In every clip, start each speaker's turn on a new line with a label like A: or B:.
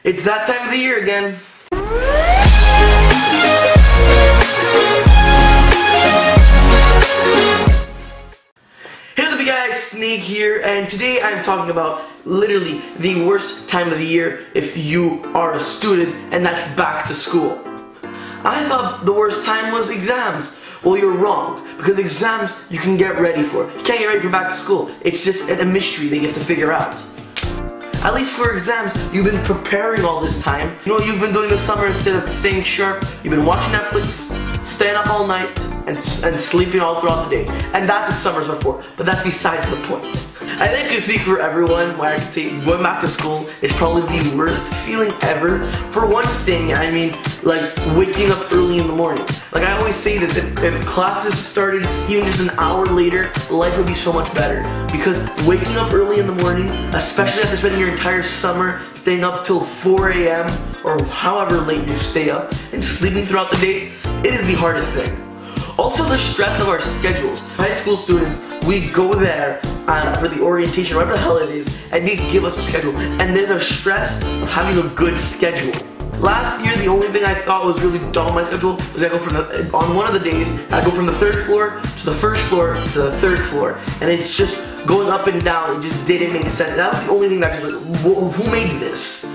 A: It's that time of the year again. Hey up guys, Snake here, and today I'm talking about literally the worst time of the year if you are a student, and that's back to school. I thought the worst time was exams. Well, you're wrong, because exams you can get ready for. You can't get ready for back to school. It's just a mystery they get to figure out. At least for exams, you've been preparing all this time. You know what you've been doing this summer instead of staying sharp? You've been watching Netflix, staying up all night, and sleeping all throughout the day. And that's what summers are for, but that's besides the point. I think I can speak for everyone when I can say going back to school is probably the worst feeling ever. For one thing, I mean, like waking up early in the morning. Like I always say this, if classes started even just an hour later, life would be so much better. Because waking up early in the morning, especially after spending your entire summer staying up till 4 a.m. or however late you stay up and sleeping throughout the day, it is the hardest thing. Also the stress of our schedules. High school students, we go there for the orientation, whatever the hell it is, and they give us a schedule. And there's a stress of having a good schedule. Last year, the only thing I thought was really dumb on my schedule was I go from on one of the days, I go from the 3rd floor to the 1st floor to the 3rd floor. And it's just going up and down. It just didn't make sense. That was the only thing that just like, who made this?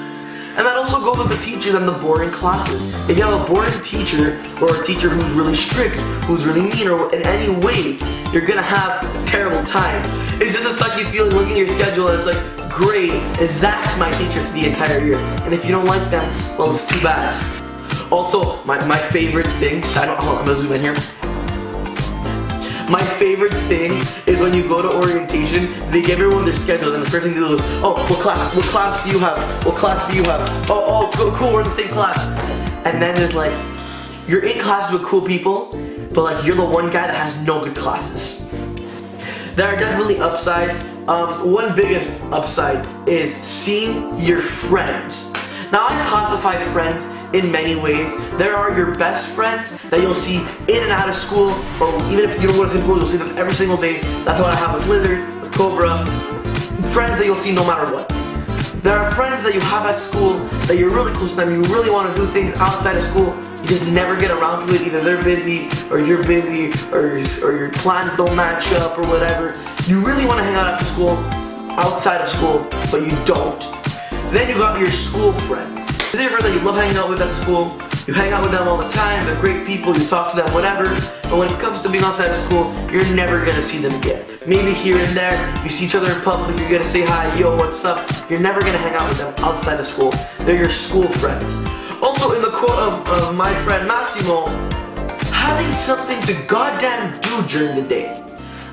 A: And that also goes with the teachers and the boring classes. If you have a boring teacher or a teacher who's really strict, who's really mean, or in any way, you're gonna have a terrible time. It's just a sucky feeling looking at your schedule and it's like, great, and that's my teacher the entire year. And if you don't like them, well, it's too bad. Also, my favorite thing, I'm gonna zoom in here. My favorite thing is when you go to orientation, they give everyone their schedule, and the first thing they do is, oh, what class do you have? What class do you have? Oh, cool, we're in the same class. And then there's like, you're in classes with cool people, but like you're the one guy that has no good classes. There are definitely upsides. One biggest upside is seeing your friends. Now I classify friends in many ways. There are your best friends that you'll see in and out of school, or even if you don't go to school, you'll see them every single day. That's what I have with Lizard, with Cobra. Friends that you'll see no matter what. There are friends that you have at school that you're really close to them, you really want to do things outside of school, you just never get around to it. Either they're busy, or you're busy, or your plans don't match up, or whatever. You really want to hang out after school, outside of school, but you don't. Then you got your school friends. These are your friends that you love hanging out with at school. You hang out with them all the time, they're great people, you talk to them, whatever. But when it comes to being outside of school, you're never gonna see them again. Maybe here and there, you see each other in public, you're gonna say hi, yo, what's up? You're never gonna hang out with them outside of school. They're your school friends. Also, in the quote of my friend Massimo, having something to goddamn do during the day.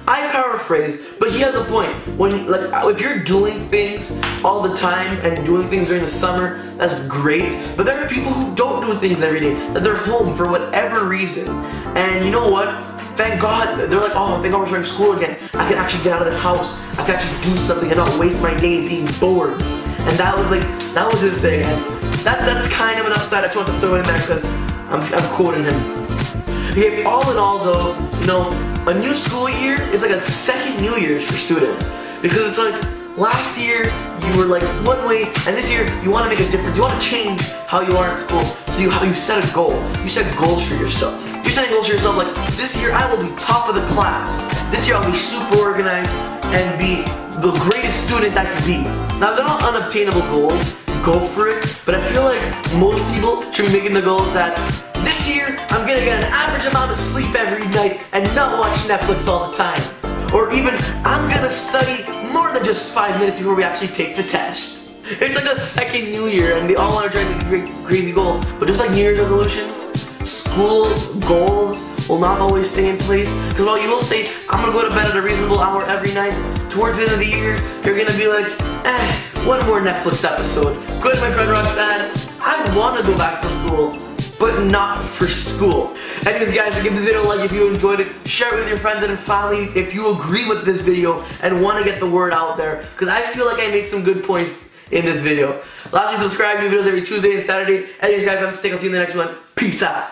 A: I paraphrase, but he has a point. When, like, if you're doing things all the time and doing things during the summer, that's great. But there are people who don't do things every day, that they're home for whatever reason. And you know what? Thank God. They're like, oh, thank God we're starting school again. I can actually get out of this house. I can actually do something and not waste my day being bored. And that was his thing. And that's kind of an upside I just want to throw in there because I'm quoting him. Okay, all in all though, you know, a new school year is like a second New Year's for students. Because it's like, last year you were like one way, and this year you want to make a difference. You want to change how you are at school. So you set a goal. You set goals for yourself. You're setting goals for yourself like, this year I will be top of the class. This year I'll be super organized and be the greatest student I can be. Now they're not unobtainable goals. Go for it. But I feel like most people should be making the goals that this year, I'm gonna get an average amount of sleep every night and not watch Netflix all the time. Or even, I'm gonna study more than just 5 minutes before we actually take the test. It's like a second New Year and they all are trying to make crazy goals. But just like New Year's resolutions, school goals will not always stay in place. Because while you will say, I'm gonna go to bed at a reasonable hour every night, towards the end of the year, you're gonna be like, one more Netflix episode. Good, my friend Roxanne, I wanna go back to school, but not for school. Anyways guys, give this video a like if you enjoyed it. Share it with your friends and family if you agree with this video and want to get the word out there. Because I feel like I made some good points in this video. Lastly, subscribe, new videos every Tuesday and Saturday. Anyways guys, I'm Snake, I'll see you in the next one. Peace out.